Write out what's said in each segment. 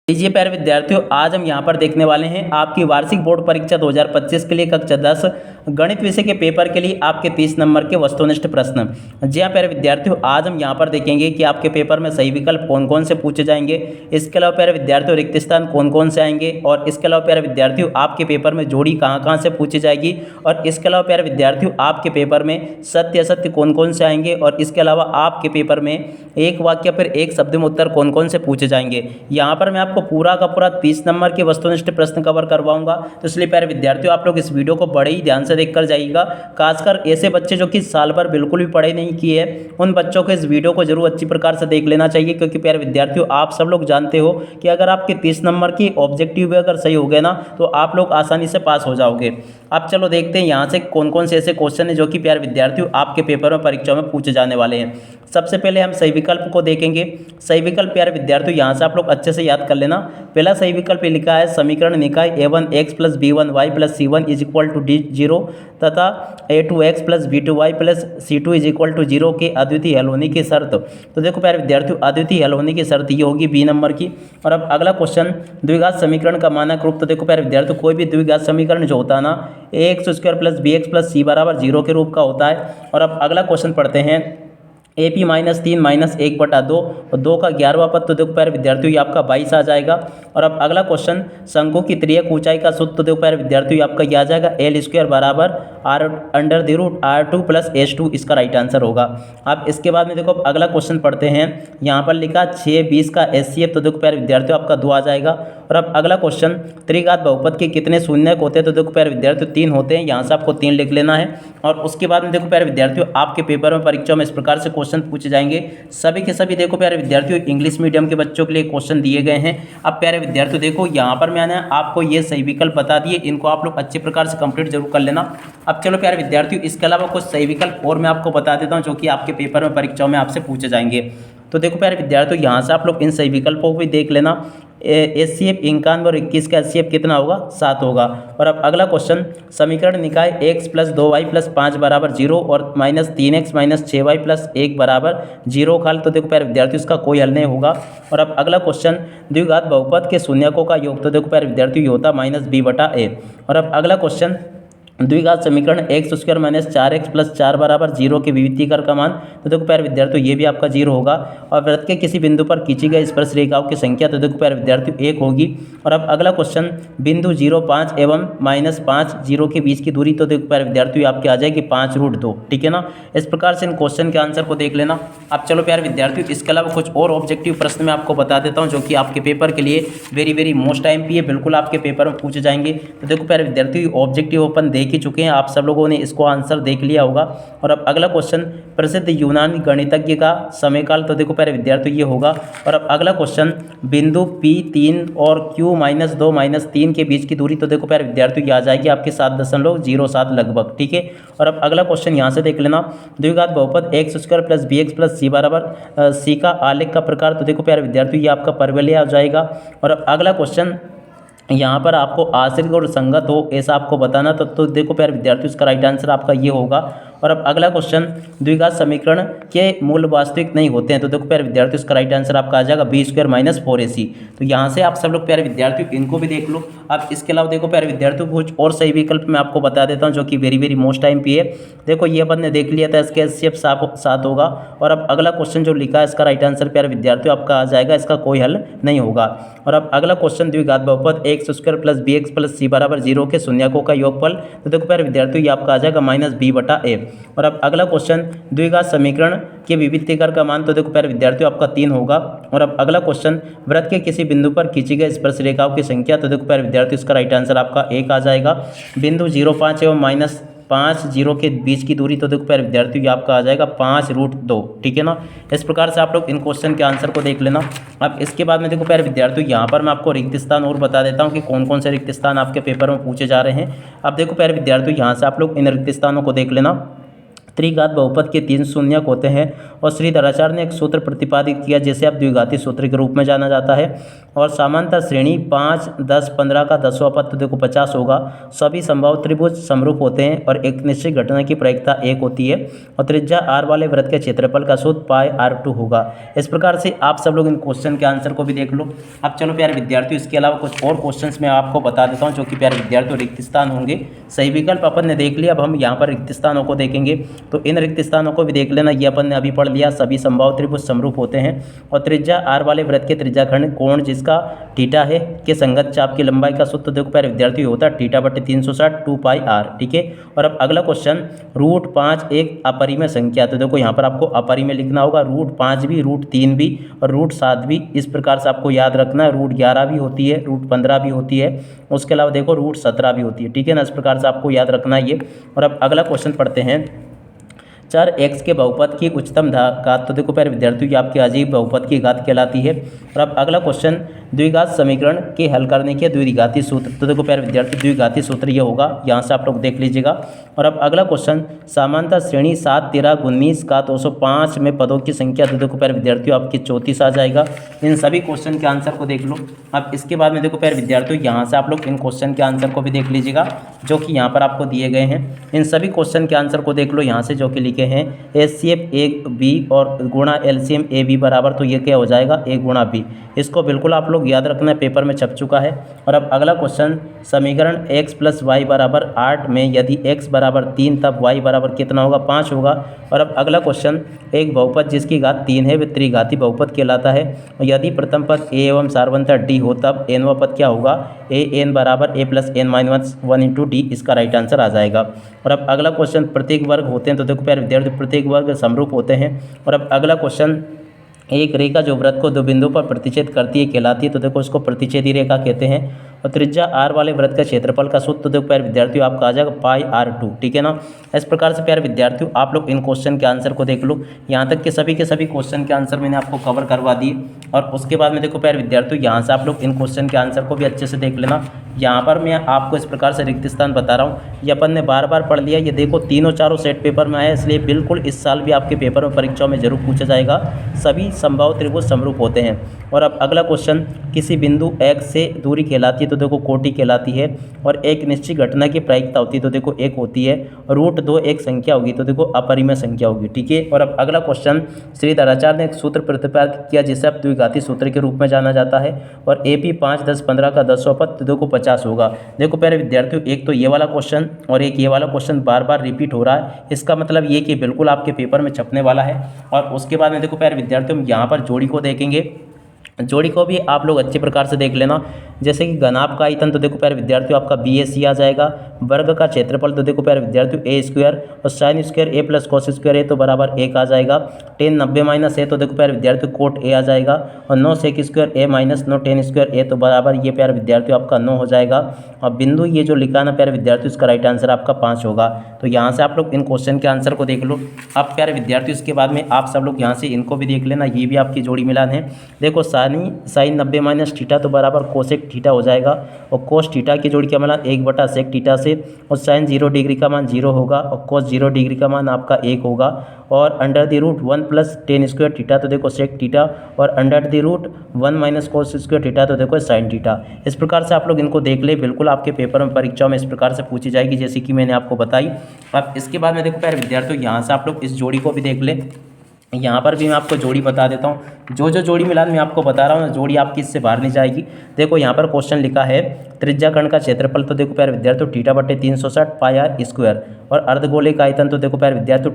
लीजिए प्यारे विद्यार्थियों, आज हम यहाँ पर देखने वाले हैं आपकी वार्षिक बोर्ड परीक्षा 2025 के लिए कक्षा 10 गणित विषय के पेपर के लिए आपके 30 नंबर के वस्तुनिष्ठ प्रश्न। जी हाँ प्यारे विद्यार्थियों, आज हम यहाँ पर देखेंगे कि आपके पेपर में सही विकल्प कौन कौन से पूछे जाएंगे। इसके अलावा प्यारे विद्यार्थियों रिक्त स्थान कौन कौन से आएंगे, और इसके अलावा प्यारे विद्यार्थियों आपके पेपर में जोड़ी कहाँ कहाँ से पूछी जाएगी, और इसके अलावा प्यारे विद्यार्थियों आपके पेपर में सत्य असत्य कौन कौन से आएंगे, और इसके अलावा आपके पेपर में एक वाक्य फिर एक शब्द में उत्तर कौन कौन से पूछे जाएंगे। यहाँ पर मैं आपको पूरा का पूरा 30 नंबर के वस्तुनिष्ठ प्रश्न कवर करवाऊंगा। तो इसलिए प्यारे विद्यार्थियों आप लोग इस वीडियो को बड़े ही ध्यान से देखकर जाइएगा। खासकर ऐसे बच्चे जो कि साल भर बिल्कुल भी पढ़ाई नहीं किए हैं, उन बच्चों को इस वीडियो को जरूर अच्छी प्रकार से देख लेना चाहिए, क्योंकि प्यारे विद्यार्थियों आप सब लोग जानते हो कि अगर आपके 30 नंबर की ऑब्जेक्टिव भी अगर सही हो गए ना, तो आप लोग आसानी से पास हो जाओगे। अब चलो देखते हैं यहाँ से कौन कौन से ऐसे क्वेश्चन है जो कि प्यारे विद्यार्थियों आपके पेपर में परीक्षा में पूछे जाने वाले हैं। सबसे पहले हम सही विकल्प को देखेंगे। सही विकल्प प्यारे विद्यार्थियों यहाँ से आप लोग अच्छे से याद कर लेना। पहला सही विकल्प लिखा है समीकरण निकाय a1x + b1y + c1 = 0 तथा a2x + b2y + c2 = 0 के अद्वितीय हल होने की शर्त। तो देखो प्यारे विद्यार्थियों अद्वितीय हल होने की शर्त ये होगी बी नंबर की। और अब अगला क्वेश्चन द्विघात समीकरण का मानक रूप। तो देखो प्यारे विद्यार्थियों कोई भी द्विघात समीकरण जो होता है ना ax² + bx + c = 0 के रूप का होता है। और अब अगला क्वेश्चन पढ़ते हैं AP - 3 - 1/2 और 2 का 11वां पद। तो देखो प्यारे विद्यार्थियों ये आपका 22 आ जाएगा। और अब अगला क्वेश्चन शंकु की त्रियक ऊंचाई का सूत्र। तो देखो प्यारे विद्यार्थियों ये आपका क्या आ जाएगा L² = R√R2 + H2 इसका राइट आंसर होगा। अब इसके बाद में देखो अगला क्वेश्चन पढ़ते हैं। यहाँ पर लिखा 6 20 का HCF। तो देखो प्यारे विद्यार्थियों आपका 2 आ जाएगा। और अब अगला क्वेश्चन त्रिघात बहुपद के कितने शून्यक होते हैं। तो देखो प्यारे विद्यार्थियों 3 होते हैं, यहाँ से आपको 3 लिख लेना है। और उसके बाद में देखो प्यारे विद्यार्थियों आपके पेपर में परीक्षा में इस प्रकार से क्वेश्चन पूछे जाएंगे। सभी के सभी देखो प्यारे विद्यार्थियों इंग्लिश मीडियम के बच्चों के लिए क्वेश्चन दिए गए हैं। अब प्यारे विद्यार्थियों देखो यहाँ पर मैंने आपको ये सही विकल्प बता दिए, इनको आप लोग अच्छे प्रकार से कंप्लीट जरूर कर लेना। अब चलो प्यारे विद्यार्थियों इसके अलावा कुछ सही विकल्प और मैं आपको बता देता हूँ जो कि आपके पेपर में परीक्षाओं में आपसे पूछे जाएंगे। तो देखो प्यारे विद्यार्थियों यहाँ से आप लोग इन सही विकल्पों को भी देख लेना। HCF 91 और 21 का HCF कितना होगा 7 होगा। और अब अगला क्वेश्चन समीकरण निकाय x + 2y + 5 = 0 और -3x - 6y + 1 = 0 का हल। तो देखो प्यारे विद्यार्थियों इसका कोई हल नहीं होगा। और अब अगला क्वेश्चन द्विघात बहुपद के शून्यकों का योग। तो देखो प्यारे विद्यार्थियों ये होता -b/a। और अब अगला क्वेश्चन द्विघात समीकरण x² - 4x + 4 = 0 के विविधीकरण का मान। तो देखो प्यारे विद्यार्थियों ये भी आपका 0 होगा। और वृत्त के किसी बिंदु पर खींची गई स्पर्श रेखाओं की संख्या। तो देखो प्यारे विद्यार्थियों 1 होगी। और अब अगला क्वेश्चन बिंदु 0 5 एवं -5 0 के बीच की दूरी। तो देखो प्यारे विद्यार्थियों आपके आ जाएगी 5√2। ठीक है ना। इस प्रकार से इन क्वेश्चन के आंसर को देख लेना। अब चलो प्यारे विद्यार्थियों इसके अलावा कुछ और ऑब्जेक्टिव प्रश्न मैं आपको बता देता हूँ जो कि आपके पेपर के लिए वेरी मोस्ट IMP है, बिल्कुल आपके पेपर में पूछे जाएंगे। तो देखो प्यारे विद्यार्थियों ऑब्जेक्टिव ओपन देख ही चुके हैं आप सब लोगों ने, इसको आंसर देख लिया होगा। और अब अगला क्वेश्चन प्रसिद्ध यूनानी गणितज्ञ का समयकाल। तो देखो प्यारे विद्यार्थियों ये होगा। और अब अगला क्वेश्चन बिंदु P3 और Q - 2 - 3 के बीच की दूरी। तो देखो प्यारे विद्यार्थियों ये आ जाएगी आपके 7.07 लगभग। ठीक है। और अब अगला क्वेश्चन यहाँ से देख लेना द्विघात बहुपद x² + bx + c = c का आलेख का प्रकार। तो देखो प्यारे विद्यार्थियों ये आपका परवलय आ जाएगा। और अब अगला क्वेश्चन यहाँ पर आपको आश्रित और संगत हो ऐसा आपको बताना। तो देखो प्यारे विद्यार्थियों इसका राइट आंसर आपका ये होगा। और अब अगला क्वेश्चन द्विघात समीकरण के मूल वास्तविक नहीं होते हैं। तो देखो प्यारे विद्यार्थियों इसका राइट आंसर आपका आ जाएगा b² - 4ac। तो यहाँ से आप सब लोग प्यारे विद्यार्थियों इनको भी देख लो। अब इसके अलावा देखो प्यारे विद्यार्थियों कुछ और सही विकल्प मैं आपको बता देता हूँ जो कि वेरी मोस्ट IMP है। देखो ये अपन ने देख लिया था, इसके HCF 7 होगा। और अब अगला क्वेश्चन जो लिखा है इसका राइट आंसर प्यारे विद्यार्थियों आपका आ जाएगा, इसका कोई हल नहीं होगा। और अब अगला क्वेश्चन द्विघात बहुपद x² + bx + c = 0 के शून्यकों का योगफल। तो देखो प्यारे विद्यार्थियों ये आपका आ जाएगा -b/a। और अब अगला क्वेश्चन द्विघात समीकरण के विविधीकरण का मान। तो देखो प्यारे विद्यार्थियों आपका 3 होगा। और अब अगला क्वेश्चन वृत्त के किसी बिंदु पर खींची गई स्पर्श रेखाओं की संख्या। तो देखो प्यारे विद्यार्थियों इसका राइट आंसर आपका 1 आ जाएगा। बिंदु 0 5 एवं -5 0 के बीच की दूरी। तो देखो प्यारे विद्यार्थियों ये आपका आ जाएगा 5√2। ठीक है ना। इस प्रकार से आप लोग इन क्वेश्चन के आंसर को देख लेना। अब इसके बाद में देखो प्यारे विद्यार्थियों यहाँ पर मैं आपको रिक्त स्थान और बता देता हूँ कि कौन कौन से रिक्त स्थान आपके पेपर में पूछे जा रहे हैं। अब देखो प्यारे विद्यार्थियों यहाँ से आप लोग इन रिक्त स्थानों को देख लेना। त्रिघात बहुपद के 3 शून्यक होते हैं और श्रीधराचार्य ने एक सूत्र प्रतिपादित किया जिसे अब द्विघाती सूत्र के रूप में जाना जाता है। और सामान्यतः श्रेणी 5, 10, 15 का 10वां पद तो देखो 50 होगा। सभी संभव त्रिभुज समरूप होते हैं और एक निश्चित घटना की प्रायिकता 1 होती है और त्रिज्या r वाले वृत्त के क्षेत्रफल का सूत्र पाई r2 होगा। इस प्रकार से आप सब लोग इन क्वेश्चन के आंसर को भी देख लो। अब चलो प्यारे विद्यार्थियों, इसके अलावा कुछ और क्वेश्चंस मैं आपको बता देता हूँ जो कि प्यारे विद्यार्थियों रिक्त स्थान होंगे। सही विकल्प अपन ने देख लिया, अब हम यहाँ पर रिक्त स्थानों को देखेंगे। तो इन रिक्त स्थानों को भी देख लेना, ये अपन ने अभी पढ़ लिया। सभी संभव त्रिभुज समरूप होते हैं और त्रिज्या r वाले वृत्त के त्रिज्याखंड कोण जिसका थीटा है के संगत चाप की लंबाई का सूत्र देखो प्यारे विद्यार्थियों होता है θ/360 2 पाई r। ठीक है, और अब अगला क्वेश्चन √5 एक अपरिमेय संख्या। तो देखो यहाँ पर आपको अपरिमेय लिखना होगा, √5 भी, √3 भी और √7 भी। इस प्रकार से आपको याद रखना है। √11 भी होती है, √15 भी होती है, उसके अलावा देखो √17 भी होती है। ठीक है ना, इस प्रकार से आपको याद रखना है ये। और अब अगला क्वेश्चन पढ़ते हैं। चर x के बहुपद की उच्चतम घात। तो देखो प्यारे विद्यार्थियों, ये आपकी अजीब बहुपद की घात कहलाती है। और अब अगला क्वेश्चन द्विघात समीकरण के हल करने के द्विघाती सूत्र। तो देखो प्यारे विद्यार्थी, द्विघाती सूत्र ये होगा, यहाँ से आप लोग देख लीजिएगा। और अब अगला क्वेश्चन सामान्यतः श्रेणी 7, 13, 19 का 205 में पदों की संख्या। तो देखो प्यारे विद्यार्थियों, आपकी 34 आ जाएगा। इन सभी क्वेश्चन के आंसर को देख लो। अब इसके बाद में देखो प्यारे विद्यार्थियों, यहाँ से आप लोग इन क्वेश्चन के आंसर को भी देख लीजिएगा जो कि यहाँ पर आपको दिए गए हैं। इन सभी क्वेश्चन के आंसर को देख लो यहाँ से, जो कि लिखे हैं HCF AB और गुणा LCM AB बराबर। तो ये क्या हो जाएगा, A गुणा B। इसको बिल्कुल आप लोग याद रखना है, पेपर में छप चुका है। और अब अगला क्वेश्चन समीकरण x + y = 8 में यदि x = 3 तब y बराबर कितना होगा, 5 होगा। और अब अगला क्वेश्चन एक बहुपद जिसकी घात 3 है वह त्रिघाती बहुपद कहलाता है। यदि प्रथम पद a एवं सार्वंतः d हो तब nवां पद क्या होगा, an = a + n - 1 × d। इसका राइट आंसर आ जाएगा। और अब अगला क्वेश्चन प्रत्येक वर्ग होते हैं। तो देखो प्यारे विद्यार्थी, प्रत्येक वर्ग समरूप होते हैं। और अब अगला क्वेश्चन एक रेखा जो वृत्त को 2 बिंदुओं पर प्रतिच्छेद करती है कहलाती है। तो देखो इसको प्रतिच्छेदी रेखा कहते हैं। और त्रिज्या r वाले वृत्त का क्षेत्रफल का सूत्र तो देखो प्यारे विद्यार्थियों आपका आ जाएगा पाई r2। ठीक है ना, इस प्रकार से प्यारे विद्यार्थियों आप लोग इन क्वेश्चन के आंसर को देख लो। यहाँ तक के सभी क्वेश्चन के आंसर मैंने आपको कवर करवा दिए। और उसके बाद में देखो प्यारे विद्यार्थियों, यहाँ से आप लोग इन क्वेश्चन के आंसर को भी अच्छे से देख लेना। यहाँ पर मैं आपको इस प्रकार से रिक्त स्थान बता रहा हूँ, ये अपन ने बार बार पढ़ लिया। ये देखो तीनों चारों सेट पेपर में आया, इसलिए बिल्कुल इस साल भी आपके पेपर में परीक्षाओं में जरूर पूछा जाएगा। सभी संभव त्रिभुज समरूप होते हैं। और अब अगला क्वेश्चन किसी बिंदु x से दूरी कहलाती है। तो देखो कोटि कहलाती है। और एक निश्चित घटना की प्रायिकता होती है। तो देखो 1 होती है। √2 एक संख्या होगी। तो देखो अपरिमेय संख्या होगी। ठीक है, और अब अगला क्वेश्चन श्रीधराचार्य ने एक सूत्र प्रतिपादित किया जिसे अब द्विघाती सूत्र के रूप में जाना जाता है। और AP 5, 10, 15 का 10वां पद तो देखो 50 होगा। देखो प्यारे विद्यार्थियों, एक तो ये वाला क्वेश्चन और एक ये वाला क्वेश्चन बार बार रिपीट हो रहा है। इसका मतलब ये कि बिल्कुल आपके पेपर में छपने वाला है। और उसके बाद में देखो प्यारे विद्यार्थियों, हम यहाँ पर जोड़ी को देखेंगे। जोड़ी को भी आप लोग अच्छे प्रकार से देख लेना। जैसे कि घनाभ का आयतन तो देखो प्यारे विद्यार्थियों आपका BAC आ जाएगा। वर्ग का क्षेत्रफल तो देखो प्यारे विद्यार्थियों A² और sin² A + cos² A तो बराबर 1 आ जाएगा। tan 90 - A तो देखो प्यारे विद्यार्थियों cot A आ जाएगा। और 9 sec² A - 9 tan² A तो बराबर ये प्यारे विद्यार्थियों आपका 9 हो जाएगा। और बिंदु ये जो लिखा ना प्यारे विद्यार्थियों, इसका राइट आंसर आपका 5 होगा। तो यहाँ से आप लोग इन क्वेश्चन के आंसर को देख लो। अब प्यारे विद्यार्थियों इसके बाद में आप सब लोग यहाँ से इनको भी देख लेना, ये भी आपकी जोड़ी मिलान है। देखो sin 90 - थीटा तो बराबर कोसेक थीटा हो जाएगा। और कोस थीटा की जोड़ी का मिलान 1/sec थीटा से। और sin 0 डिग्री का मान 0 होगा और कोस 0 डिग्री का मान आपका 1 होगा। और √1 + tan² थीटा तो देखो sec थीटा। और √1 - cos² थीटा तो देखो sin थीटा। इस प्रकार से आप लोग इनको देख ले, बिल्कुल आपके पेपर में परीक्षाओं में इस प्रकार से पूछी जाएगी जैसे कि मैंने आपको बताई। अब इसके बाद में देखो प्यारे विद्यार्थियों, यहाँ से आप लोग इस जोड़ी को भी देख ले। यहाँ पर भी मैं आपको जोड़ी बता देता हूँ। जो जोड़ी मिलान मैं आपको बता रहा हूँ, जोड़ी आपकी इससे बाहर नहीं जाएगी। देखो यहाँ पर क्वेश्चन लिखा है त्रिज्याखंड का क्षेत्रफल तो देखो प्यारे विद्यार्थियों θ/360 पाई r²। और अर्धगोले का आयतन तो देखो प्यारे विद्यार्थियों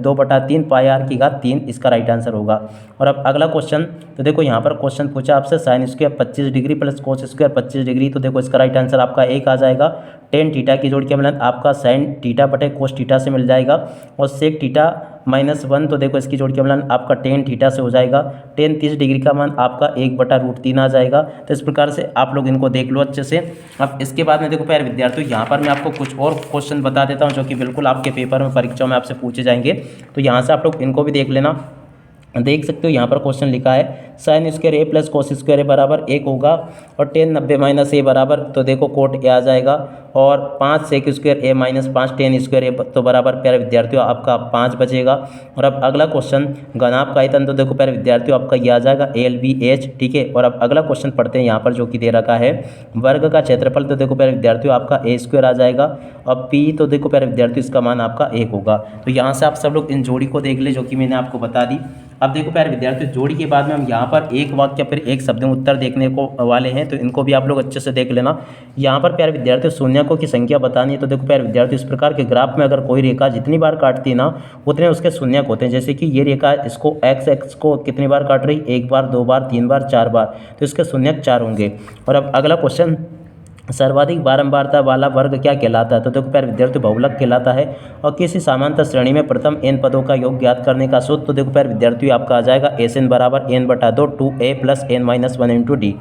2/3 पाई r3। इसका राइट आंसर होगा। और अब अगला क्वेश्चन तो देखो यहाँ पर क्वेश्चन पूछा आपसे sin² 25 डिग्री + cos² 25 डिग्री। तो देखो इसका राइट आंसर आपका 1 आ जाएगा। tan थीटा की जोड़ी का मिलान आपका sin θ/cos थीटा से मिल जाएगा। और sec थीटा -1 तो देखो इसकी जोड़ी का मिलान आपका tan थीटा से हो जाएगा। tan 30 डिग्री का मान आपका 1/√3 आ जाएगा। तो इस प्रकार से आप लोग इनको देख लो अच्छे से। अब इसके बाद में देखो प्यारे विद्यार्थियों, यहाँ पर मैं आपको कुछ और क्वेश्चन बता देता हूँ जो कि बिल्कुल आपके पेपर में परीक्षाओं में आपसे पूछे जाएंगे। तो यहाँ से आप लोग इनको भी देख लेना। देख सकते हो यहाँ पर क्वेश्चन लिखा है साइन स्क्वायर ए प्लस कोस स्क्वायर ए बराबर 1 होगा और टेन 90 माइनस ए बराबर, तो देखो कोट ए आ जाएगा और 5 सेक स्क्वायर ए माइनस 5 टेन स्क्वायर ए तो बराबर प्यारे विद्यार्थियों आपका 5 बचेगा। और अब अगला क्वेश्चन घनाभ का आयतन, तो देखो प्यारे विद्यार्थियों आपका ये आ जाएगा LBH, ठीक है। और अब अगला क्वेश्चन पढ़ते हैं यहाँ पर जो कि दे रखा है वर्ग का क्षेत्रफल, तो देखो प्यारे विद्यार्थियों आपका A स्क्वायर आ जाएगा। अब P, तो देखो प्यारे विद्यार्थियों इसका मान आपका 1 होगा। तो यहाँ से आप सब लोग इन जोड़ी को देख ले जो कि मैंने आपको बता दी। अब देखो प्यारे विद्यार्थियों जोड़ी के बाद में हम यहाँ पर एक वाक्य फिर एक शब्द में उत्तर देखने को वाले हैं, तो इनको भी आप लोग अच्छे से देख लेना। यहाँ पर प्यारे विद्यार्थियों शून्यकों की संख्या बतानी है, तो देखो प्यारे विद्यार्थियों इस प्रकार के ग्राफ में अगर कोई रेखा जितनी बार काटती है ना उतने उसके शून्यक होते हैं। जैसे कि ये रेखा इसको एक्स को कितनी बार काट रही, 1 बार 2 बार 3 बार 4 बार, तो इसके शून्यक 4 होंगे। और अब अगला क्वेश्चन सर्वाधिक बारंबारता वाला वर्ग क्या कहलाता है, तो देखो प्यारे विद्यार्थियों बहुलक कहलाता है। और किसी समांतर श्रेणी में प्रथम n पदों का योग ज्ञात करने का सूत्र, तो देखो प्यारे विद्यार्थियों आपका आ जाएगा SN बराबर n/2 2a + n-1 × d।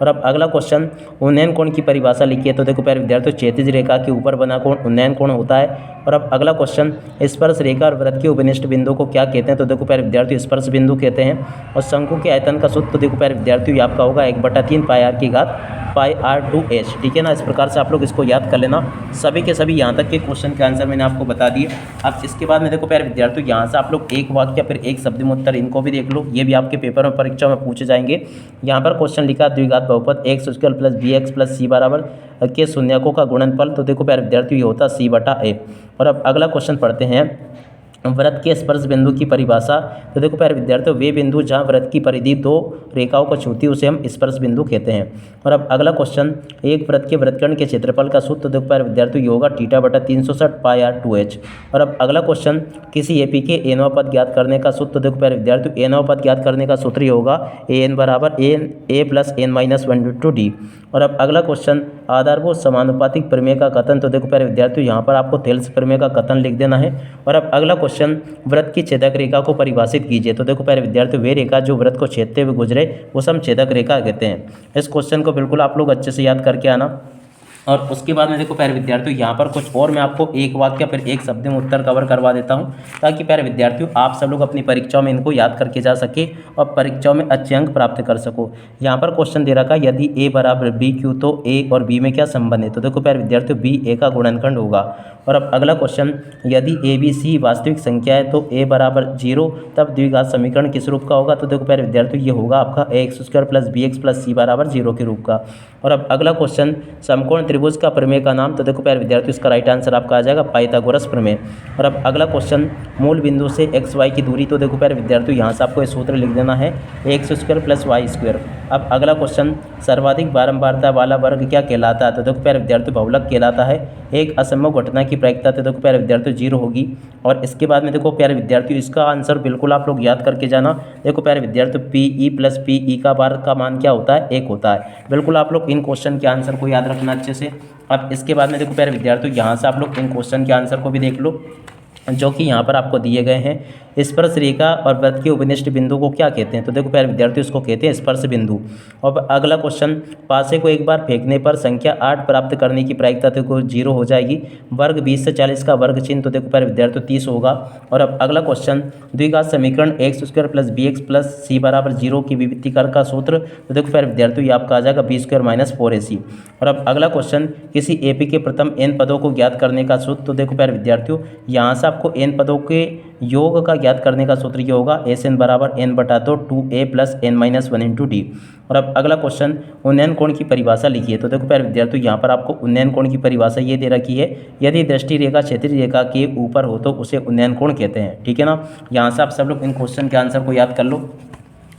और अब अगला क्वेश्चन उन्नयन कोण की परिभाषा लिखी है, तो देखो प्यारे विद्यार्थियों क्षैतिज रेखा के ऊपर बना कोण उन्नयन कोण होता है। और अब अगला क्वेश्चन स्पर्श रेखा और वृत्त के उपनिष्ठ बिंदु को क्या कहते हैं, तो देखो प्यारे विद्यार्थियों स्पर्श बिंदु कहते हैं। और शंकु के आयतन का सूत्र, तो देखो प्यारे विद्यार्थियों ये आपका होगा 1/3 πr/2h, ठीक है ना। इस प्रकार से आप लोग इसको याद कर लेना। सभी के सभी यहाँ तक के क्वेश्चन के आंसर मैंने आपको बता दिए। अब इसके बाद में देखो प्यारे विद्यार्थियों यहाँ से आप लोग एक वाक्य फिर एक शब्द में उत्तर इनको भी देख लो, ये भी आपके पेपर में परीक्षा में पूछे जाएंगे। यहाँ पर क्वेश्चन लिखा द्विघात बहुपद x² + bx + c बराबर के शून्यकों का गुणनफल, तो देखो प्यारे विद्यार्थियों ये होता c/a। और अब अगला क्वेश्चन पढ़ते हैं वृत्त के स्पर्श बिंदु की परिभाषा, तो देखो प्यारे विद्यार्थियों वे बिंदु जहाँ वृत्त की परिधि दो रेखाओं को छूती है उसे हम स्पर्श बिंदु कहते हैं। और अब अगला क्वेश्चन एक वृत्त के वृत्तखंड के क्षेत्रफल का सूत्र, तो देखो प्यारे विद्यार्थियों ये होगा θ/360 πr/2h। और अब अगला क्वेश्चन किसी एपी के nवां पद ज्ञात करने का सूत्र, तो देखो प्यारे विद्यार्थियों nवां पद ज्ञात करने का सूत्र ये होगा an बराबर a + n-1 × d। और अब अगला क्वेश्चन आधारभूत समानुपातिक प्रमेय का कथन, तो देखो प्यारे विद्यार्थियों यहाँ पर आपको थेल्स प्रमेय का कथन लिख देना है। और अब अगला क्वेश्चन वृत्त की छेदक रेखा को परिभाषित कीजिए, तो देखो प्यारे विद्यार्थियों वे रेखा जो वृत्त को छेदते हुए गुजरे उसे हम छेदक रेखा कहते हैं। इस क्वेश्चन को बिल्कुल आप लोग अच्छे से याद करके आना। और उसके बाद में देखो प्यारे विद्यार्थियों यहाँ पर कुछ और मैं आपको एक वाक्य फिर एक शब्द में उत्तर कवर करवा देता हूँ, ताकि प्यारे विद्यार्थियों आप सब लोग अपनी परीक्षाओं में इनको याद करके जा सके और परीक्षाओं में अच्छे अंक प्राप्त कर सको। यहाँ पर क्वेश्चन दे रखा यदि a बराबर BQ तो a और b में क्या संबंध है, तो देखो प्यारे विद्यार्थियों b a का गुणनखंड होगा। और अब अगला क्वेश्चन यदि ABC वास्तविक संख्या है तो a बराबर 0 तब द्विघात समीकरण किस रूप का होगा, तो देखो प्यारे विद्यार्थियों ये होगा आपका ax² + bx + c बराबर 0 के रूप का। और अब अगला क्वेश्चन समकोण त्रिभुज का प्रमेय का नाम, तो देखो प्यारे विद्यार्थियों इसका राइट आंसर आपका आ जाएगा पाइथागोरस प्रमेय। और अब अगला क्वेश्चन मूल बिंदु से XY की दूरी, तो देखो प्यारे विद्यार्थियों यहाँ से आपको ये सूत्र लिख देना है x² + y²। अब अगला क्वेश्चन सर्वाधिक बारंबारता वाला वर्ग क्या कहलाता है, तो देखो प्यारे विद्यार्थियों बहुलक कहलाता है। एक असंभव घटना की प्रायिकता, तो देखो प्यारे विद्यार्थियों 0 होगी। और इसके बाद में देखो प्यारे विद्यार्थियों इसका आंसर बिल्कुल आप लोग याद करके जाना। देखो प्यारे विद्यार्थियों PE + PE का वर्ग का मान क्या होता है, 1 होता है। बिल्कुल आप लोग इन क्वेश्चन के आंसर को याद रखना अच्छे से। अब इसके बाद में देखो प्यारे विद्यार्थियों यहाँ से आप लोग इन क्वेश्चन के आंसर को भी देख लो जो कि यहाँ पर आपको दिए गए हैं। स्पर्श रेखा और वृत्त के उपनिष्ठ बिंदु को क्या कहते हैं, तो देखो प्यारे विद्यार्थियों इसको कहते हैं स्पर्श बिंदु। और अगला क्वेश्चन पासे को एक बार फेंकने पर संख्या 8 प्राप्त करने की प्रायिकता तो 0 हो जाएगी। वर्ग 20 से 40 का वर्ग चिन्ह, तो देखो प्यारे विद्यार्थियों 30 होगा। और अब अगला क्वेश्चन द्विघात समीकरण x² + bx + c बराबर 0 की विभक्तिकार का सूत्र, तो देखो प्यारे विद्यार्थियों ये आपका आ जाएगा b² - 4ac। और अब अगला क्वेश्चन किसी एपी के प्रथम n पदों को ज्ञात करने का सूत्र, तो देखो प्यारे विद्यार्थियों यहाँ से आपको n पदों के योग का ज्ञात करने का सूत्र क्या होगा SN बराबर n/2 2a + n-1 × d। और अब अगला क्वेश्चन उन्नयन कोण की परिभाषा लिखिए, तो देखो प्यारे विद्यार्थियों यहाँ पर आपको उन्नयन कोण की परिभाषा ये दे रखी है यदि दृष्टि रेखा क्षैतिज रेखा के ऊपर हो तो उसे उन्नयन कोण कहते हैं, ठीक है ना। यहाँ से आप सब लोग इन क्वेश्चन के आंसर को याद कर लो।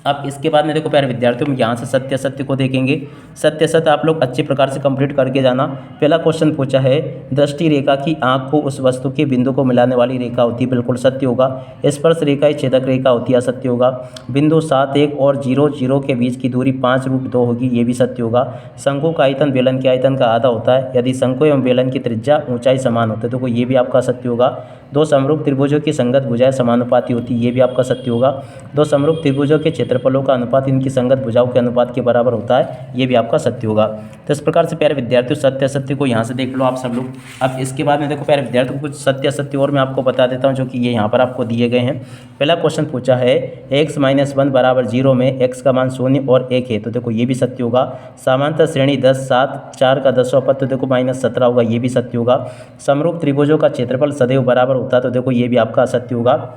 अब इसके बाद में देखो प्यारे विद्यार्थियों में यहाँ से सत्य असत्य को देखेंगे। सत्य असत्य आप लोग अच्छे प्रकार से कंप्लीट करके जाना। पहला क्वेश्चन पूछा है दृष्टि रेखा की आंख को उस वस्तु के बिंदु को मिलाने वाली रेखा होती है, बिल्कुल सत्य होगा। स्पर्श रेखा ही छेदक रेखा होती है, असत्य होगा। बिंदु 7 1 और 0 0 के बीच की दूरी 5√2 होगी, ये भी सत्य होगा। शंकु का आयतन बेलन के आयतन का आधा होता है यदि शंकु एवं बेलन की त्रिज्या ऊंचाई समान होती है, तो ये भी आपका सत्य होगा। दो समरूप त्रिभुजों की संगत भुजाएं समानुपाती होती, ये भी आपका सत्य होगा। दो समरूप त्रिभुजों के क्षेत्रफलों का अनुपात इनकी संगत भुजाओं के अनुपात के बराबर होता है, ये भी आपका सत्य होगा। तो इस प्रकार से प्यारे विद्यार्थियों सत्य असत्य को यहाँ से देख लो आप सब लोग। अब इसके बाद में देखो प्यारे विद्यार्थियों कुछ सत्य असत्य और मैं आपको बता देता हूँ जो कि ये यहाँ पर आपको दिए गए हैं। पहला क्वेश्चन पूछा है x - 1 बराबर 0 में x का मान 0 और 1 है, तो देखो ये भी सत्य होगा। समांतर श्रेणी 10, 7, 4 का 10वां पद, तो देखो -17 होगा, ये भी सत्य होगा। समरूप त्रिभुजों का क्षेत्रफल सदैव बराबर होता है, तो देखो ये भी आपका असत्य होगा।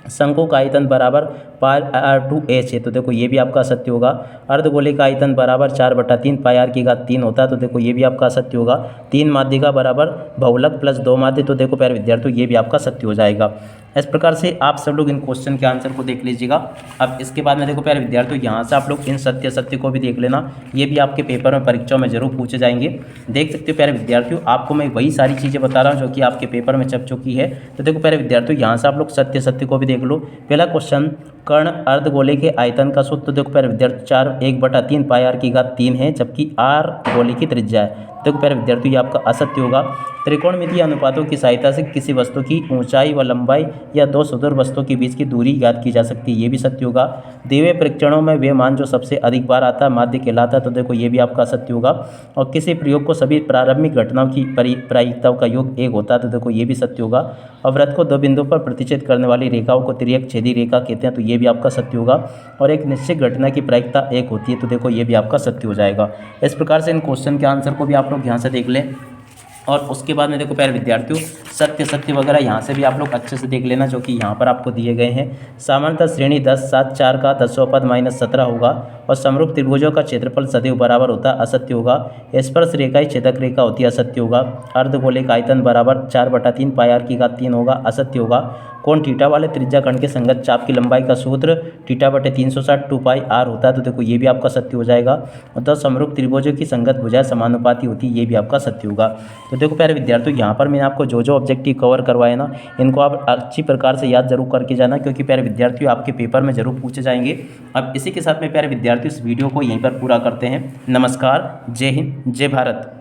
शंकु का आयतन बराबर πr/2h है, तो देखो ये भी आपका असत्य होगा। अर्धगोले का आयतन बराबर 4/3 πr/3 होता है, तो देखो ये भी आपका असत्य होगा। 3 माध्यिका बराबर बहुलक प्लस 2 माध्य, तो देखो प्यारे विद्यार्थियों ये भी आपका सत्य हो जाएगा। इस प्रकार से आप सब लोग इन क्वेश्चन के आंसर को देख लीजिएगा। अब इसके बाद में देखो प्यारे विद्यार्थियों यहाँ से आप लोग इन सत्य सत्य को भी देख लेना, ये भी आपके पेपर में परीक्षाओं में जरूर पूछे जाएंगे। देख सकते हो प्यारे विद्यार्थियों, आपको मैं वही सारी चीज़ें बता रहा हूँ जो कि आपके पेपर में छप चुकी है। तो देखो प्यारे विद्यार्थियों यहाँ से आप लोग सत्य सत्य को भी देख लो। पहला क्वेश्चन, कर्ण अर्धगोले के आयतन का सूत्र, तो देखो प्यारे विद्यार्थियों 4/1/3 πr/3 है, जबकि r गोले की त्रिज्या है। देखो प्यारे विद्यार्थियों ये आपका असत्य होगा। त्रिकोणमितीय अनुपातों की सहायता से किसी वस्तु की ऊंचाई व लंबाई या दो सुदूर वस्तुओं के बीच की दूरी ज्ञात की जा सकती है, ये भी सत्य होगा। दिए हुए परीक्षणों में वे मान जो सबसे अधिक बार आता है माध्य कहलाता है, तो देखो ये भी आपका असत्य होगा। और किसी प्रयोग को सभी प्रारंभिक घटनाओं की प्रायिकताओं का योग 1 होता है, तो देखो ये भी सत्य होगा। और वृत्त को दो बिंदुओं पर प्रतिच्छेद करने वाली रेखाओं को तिर्यक छेदी रेखा कहते हैं, तो ये भी आपका सत्य होगा। और एक निश्चित घटना की प्रायिकता 1 होती है, तो देखो ये भी आपका सत्य हो जाएगा। इस प्रकार से इन क्वेश्चन के आंसर को भी आप लोग यहाँ से देख लें। और उसके बाद में देखो प्यारे विद्यार्थियों सत्य सत्य वगैरह यहाँ से भी आप लोग अच्छे से देख लेना जो कि यहाँ पर आपको दिए गए हैं। सामान्यतः श्रेणी 10, 7, 4 का 10वां पद -17 होगा। और समरूप त्रिभुजों का क्षेत्रफल सदैव बराबर होता है, असत्य होगा। स्पर्श रेखा ही छेदक रेखा होती है, असत्य होगा। अर्धगोले का आयतन बराबर 4/3 πr/3 होगा, असत्य होगा। कोण थीटा वाले त्रिज्या खंड के संगत चाप की लंबाई का सूत्र θ/360 2πr होता है, तो देखो ये भी आपका सत्य हो जाएगा। मतलब समरूप त्रिभुजों की संगत भुजाएं समानुपाती होती है, ये भी आपका सत्य होगा। तो देखो प्यारे विद्यार्थियों यहाँ पर मैंने आपको जो जो ऑब्जेक्टिव कवर करवाए ना, इनको आप अच्छी प्रकार से याद जरूर करके जाना, क्योंकि प्यारे विद्यार्थियों आपके पेपर में जरूर पूछे जाएंगे। अब इसी के साथ में प्यारे विद्यार्थियों इस वीडियो को यहीं पर पूरा करते हैं। नमस्कार, जय हिंद, जय भारत।